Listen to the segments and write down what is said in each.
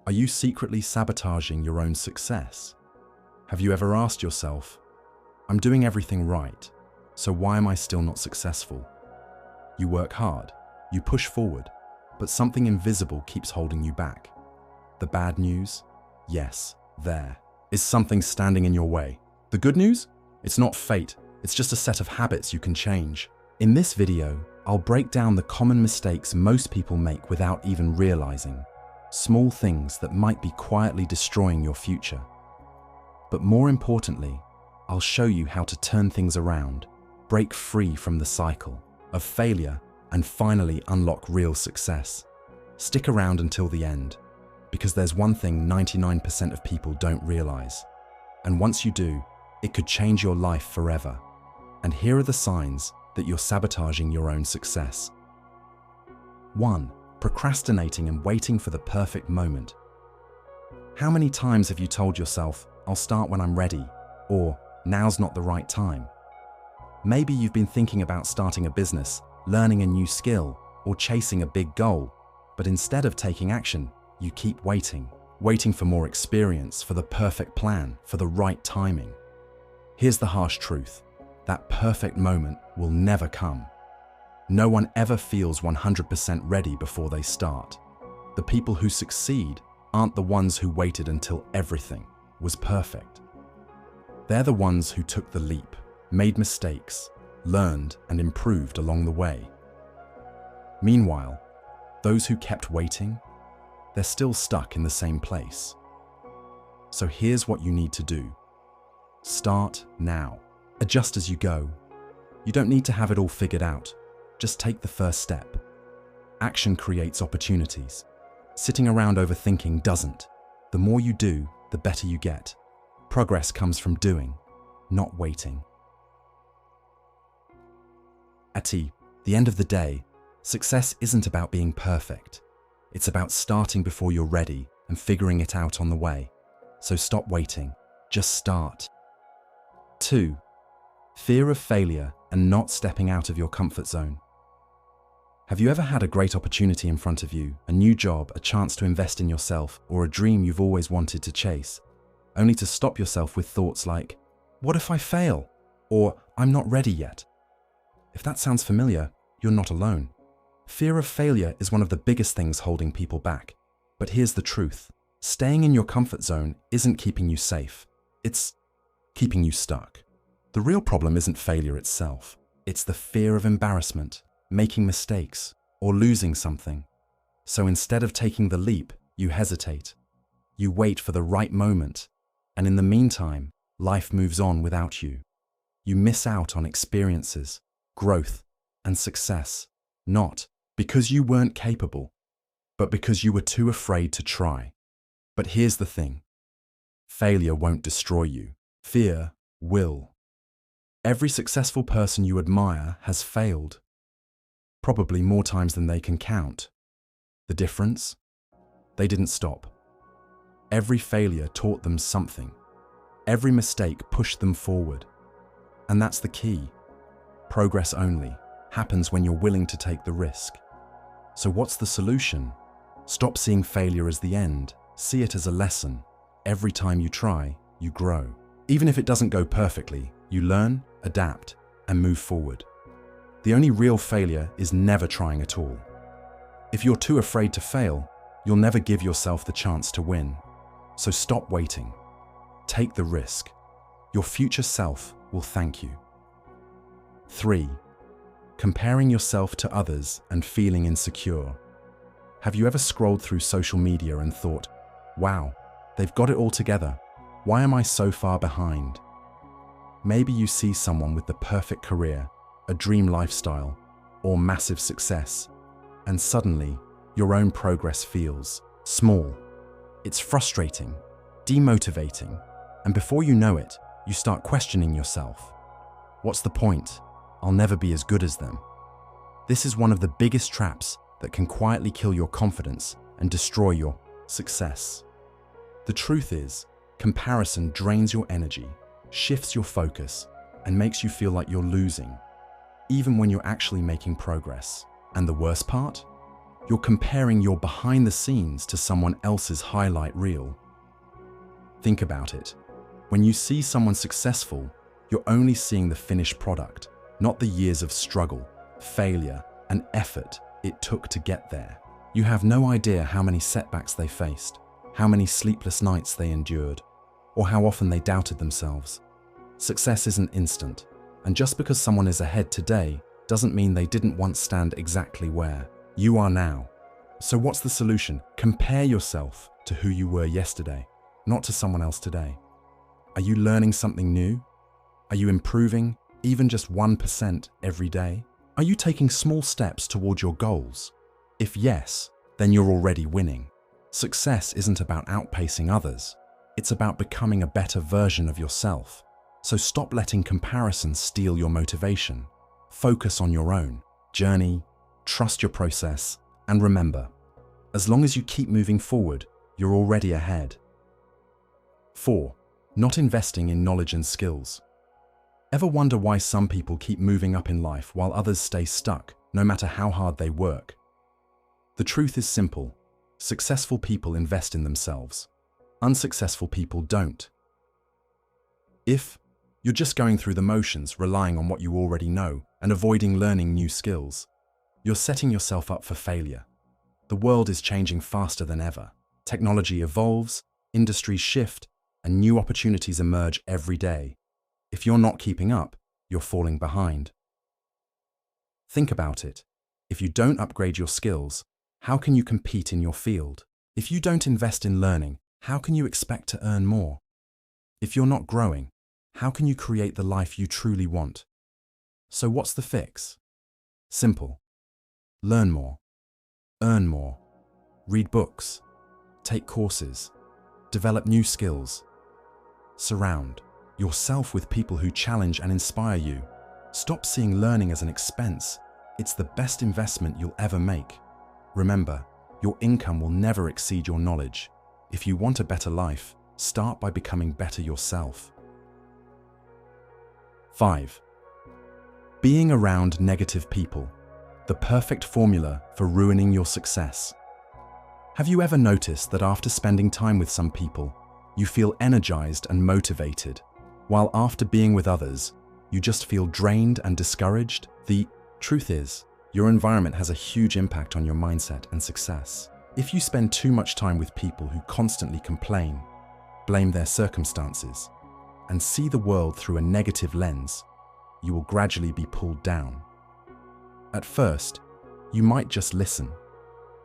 Are you secretly sabotaging your own success? Have you ever asked yourself, I'm doing everything right, so why am I still not successful? You work hard, you push forward, but something invisible keeps holding you back. The bad news? Yes, there is something standing in your way. The good news? It's not fate, it's just a set of habits you can change. In this video, I'll break down the common mistakes most people make without even realizing. Small things that might be quietly destroying your future. But more importantly, I'll show you how to turn things around, break free from the cycle of failure, and finally unlock real success. Stick around until the end, because there's one thing 99% of people don't realize. And once you do, it could change your life forever. And here are the signs that you're sabotaging your own success. 1. Procrastinating and waiting for the perfect moment. How many times have you told yourself, I'll start when I'm ready, or now's not the right time? Maybe you've been thinking about starting a business, learning a new skill, or chasing a big goal, but instead of taking action, you keep waiting for more experience, for the perfect plan, for the right timing. Here's the harsh truth. That perfect moment will never come. No one ever feels 100% ready before they start. The people who succeed aren't the ones who waited until everything was perfect. They're the ones who took the leap, made mistakes, learned and improved along the way. Meanwhile, those who kept waiting, they're still stuck in the same place. So here's what you need to do. Start now. Adjust as you go. You don't need to have it all figured out. Just take the first step. Action creates opportunities. Sitting around overthinking doesn't. The more you do, the better you get. Progress comes from doing, not waiting. At the end of the day, success isn't about being perfect. It's about starting before you're ready and figuring it out on the way. So stop waiting, just start. 2. Fear of failure and not stepping out of your comfort zone. Have you ever had a great opportunity in front of you, a new job, a chance to invest in yourself, or a dream you've always wanted to chase, only to stop yourself with thoughts like, what if I fail? Or I'm not ready yet? If that sounds familiar, you're not alone. Fear of failure is one of the biggest things holding people back. But here's the truth. Staying in your comfort zone isn't keeping you safe. It's keeping you stuck. The real problem isn't failure itself. It's the fear of embarrassment, making mistakes, or losing something. So instead of taking the leap, you hesitate. You wait for the right moment, and in the meantime, life moves on without you. You miss out on experiences, growth, and success, not because you weren't capable, but because you were too afraid to try. But here's the thing. Failure won't destroy you. Fear will. Every successful person you admire has failed, probably more times than they can count. The difference? They didn't stop. Every failure taught them something. Every mistake pushed them forward. And that's the key. Progress only happens when you're willing to take the risk. So what's the solution? Stop seeing failure as the end. See it as a lesson. Every time you try, you grow. Even if it doesn't go perfectly, you learn, adapt, and move forward. The only real failure is never trying at all. If you're too afraid to fail, you'll never give yourself the chance to win. So stop waiting. Take the risk. Your future self will thank you. 3. Comparing yourself to others and feeling insecure. Have you ever scrolled through social media and thought, wow, they've got it all together. Why am I so far behind? Maybe you see someone with the perfect career, a dream lifestyle, or massive success, and suddenly your own progress feels small. It's frustrating, demotivating, and before you know it, you start questioning yourself. What's the point? I'll never be as good as them. This is one of the biggest traps that can quietly kill your confidence and destroy your success. The truth is, comparison drains your energy, shifts your focus, and makes you feel like you're losing, even when you're actually making progress. And the worst part? You're comparing your behind the scenes to someone else's highlight reel. Think about it. When you see someone successful, you're only seeing the finished product, not the years of struggle, failure, and effort it took to get there. You have no idea how many setbacks they faced, how many sleepless nights they endured, or how often they doubted themselves. Success isn't instant, and just because someone is ahead today doesn't mean they didn't once stand exactly where you are now. So what's the solution? Compare yourself to who you were yesterday, not to someone else today. Are you learning something new? Are you improving, even just 1% every day? Are you taking small steps toward your goals? If yes, then you're already winning. Success isn't about outpacing others. It's about becoming a better version of yourself. So stop letting comparison steal your motivation. Focus on your own journey, trust your process, and remember, as long as you keep moving forward, you're already ahead. 4. Not investing in knowledge and skills. Ever wonder why some people keep moving up in life while others stay stuck, no matter how hard they work? The truth is simple. Successful people invest in themselves. Unsuccessful people don't. If you're just going through the motions, relying on what you already know and avoiding learning new skills, you're setting yourself up for failure. The world is changing faster than ever. Technology evolves, industries shift, and new opportunities emerge every day. If you're not keeping up, you're falling behind. Think about it. If you don't upgrade your skills, how can you compete in your field? If you don't invest in learning, how can you expect to earn more? If you're not growing, how can you create the life you truly want? So what's the fix? Simple. Learn more. Earn more. Read books. Take courses. Develop new skills. Surround yourself with people who challenge and inspire you. Stop seeing learning as an expense. It's the best investment you'll ever make. Remember, your income will never exceed your knowledge. If you want a better life, start by becoming better yourself. 5. Being around negative people. The perfect formula for ruining your success. Have you ever noticed that after spending time with some people, you feel energized and motivated, while after being with others, you just feel drained and discouraged? The truth is, your environment has a huge impact on your mindset and success. If you spend too much time with people who constantly complain, blame their circumstances, and see the world through a negative lens, you will gradually be pulled down. At first, you might just listen,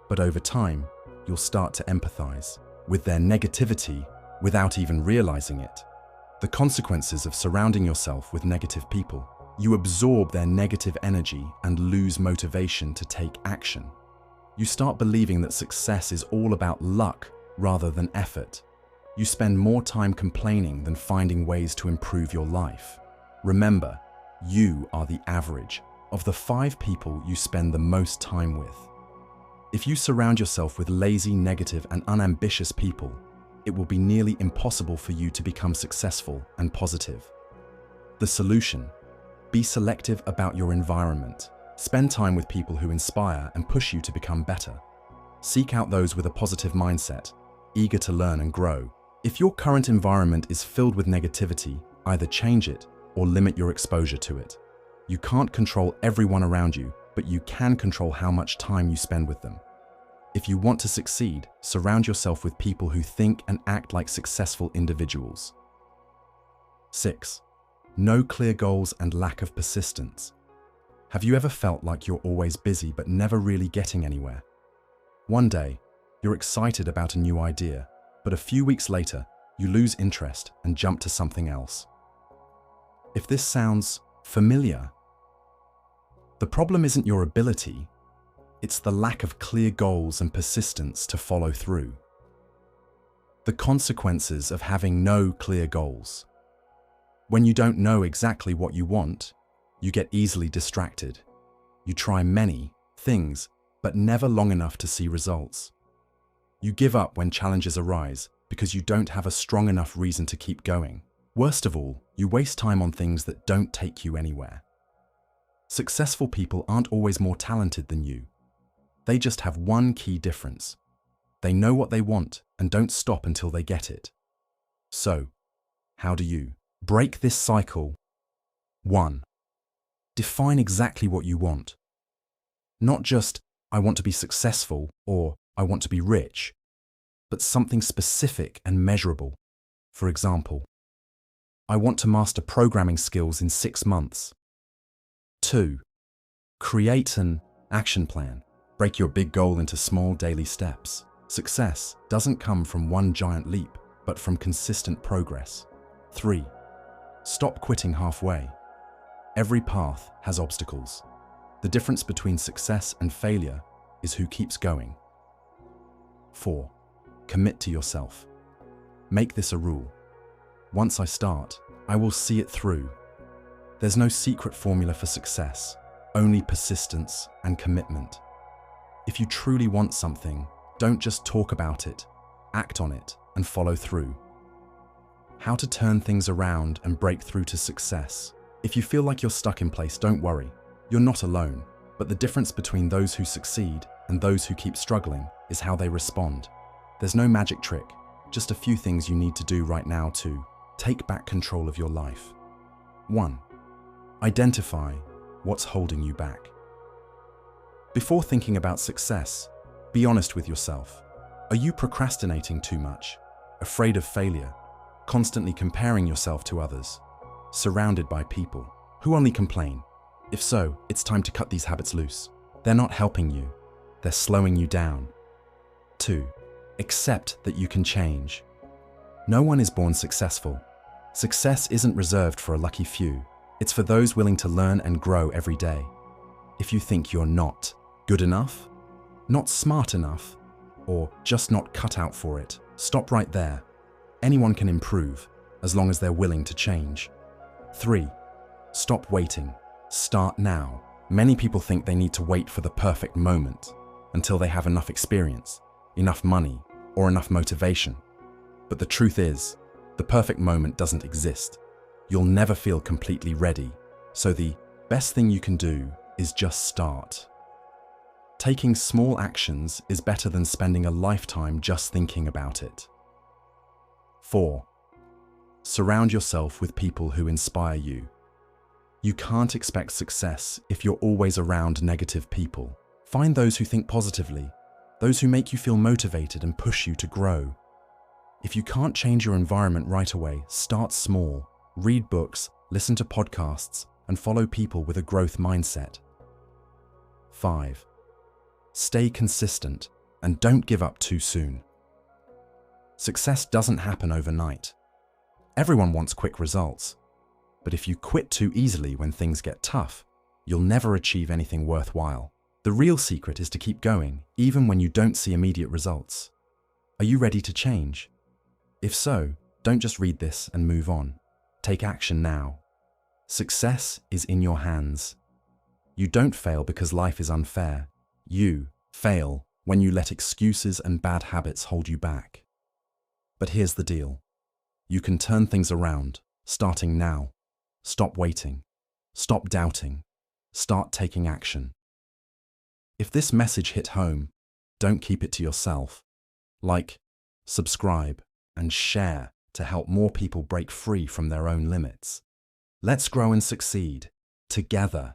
but over time, you'll start to empathize with their negativity without even realizing it. The consequences of surrounding yourself with negative people. You absorb their negative energy and lose motivation to take action. You start believing that success is all about luck rather than effort. You spend more time complaining than finding ways to improve your life. Remember, you are the average of the 5 people you spend the most time with. If you surround yourself with lazy, negative, and unambitious people, it will be nearly impossible for you to become successful and positive. The solution: be selective about your environment. Spend time with people who inspire and push you to become better. Seek out those with a positive mindset, eager to learn and grow. If your current environment is filled with negativity, either change it or limit your exposure to it. You can't control everyone around you, but you can control how much time you spend with them. If you want to succeed, surround yourself with people who think and act like successful individuals. 6. No clear goals and lack of persistence. Have you ever felt like you're always busy but never really getting anywhere? One day, you're excited about a new idea, but a few weeks later, you lose interest and jump to something else. If this sounds familiar, the problem isn't your ability, it's the lack of clear goals and persistence to follow through. The consequences of having no clear goals. When you don't know exactly what you want, you get easily distracted. You try many things, but never long enough to see results. You give up when challenges arise because you don't have a strong enough reason to keep going. Worst of all, you waste time on things that don't take you anywhere. Successful people aren't always more talented than you. They just have one key difference. They know what they want and don't stop until they get it. So, how do you break this cycle? 1. Define exactly what you want. Not just, I want to be successful or I want to be rich, but something specific and measurable. For example, I want to master programming skills in 6 months. 2. Create an action plan. Break your big goal into small daily steps. Success doesn't come from one giant leap, but from consistent progress. 3. Stop quitting halfway. Every path has obstacles. The difference between success and failure is who keeps going. 4. Commit to yourself. Make this a rule. Once I start, I will see it through. There's no secret formula for success, only persistence and commitment. If you truly want something, don't just talk about it, act on it and follow through. How to turn things around and break through to success. If you feel like you're stuck in place, don't worry. You're not alone. But the difference between those who succeed and those who keep struggling is how they respond. There's no magic trick, just a few things you need to do right now to take back control of your life. 1. Identify what's holding you back. Before thinking about success, be honest with yourself. Are you procrastinating too much? Afraid of failure? Constantly comparing yourself to others? Surrounded by people who only complain? If so, it's time to cut these habits loose. They're not helping you. They're slowing you down. 2. Accept that you can change. No one is born successful. Success isn't reserved for a lucky few. It's for those willing to learn and grow every day. If you think you're not good enough, not smart enough, or just not cut out for it, stop right there. Anyone can improve, as long as they're willing to change. 3. Stop waiting. Start now. Many people think they need to wait for the perfect moment, until they have enough experience, enough money, or enough motivation. But the truth is, the perfect moment doesn't exist. You'll never feel completely ready, so the best thing you can do is just start. Taking small actions is better than spending a lifetime just thinking about it. 4. Surround yourself with people who inspire you. You can't expect success if you're always around negative people. Find those who think positively, those who make you feel motivated and push you to grow. If you can't change your environment right away, start small. Read books, listen to podcasts, and follow people with a growth mindset. 5. Stay consistent and don't give up too soon. Success doesn't happen overnight. Everyone wants quick results. But if you quit too easily when things get tough, you'll never achieve anything worthwhile. The real secret is to keep going, even when you don't see immediate results. Are you ready to change? If so, don't just read this and move on. Take action now. Success is in your hands. You don't fail because life is unfair. You fail when you let excuses and bad habits hold you back. But here's the deal. You can turn things around, starting now. Stop waiting. Stop doubting. Start taking action. If this message hit home, don't keep it to yourself. Like, subscribe, and share to help more people break free from their own limits. Let's grow and succeed together.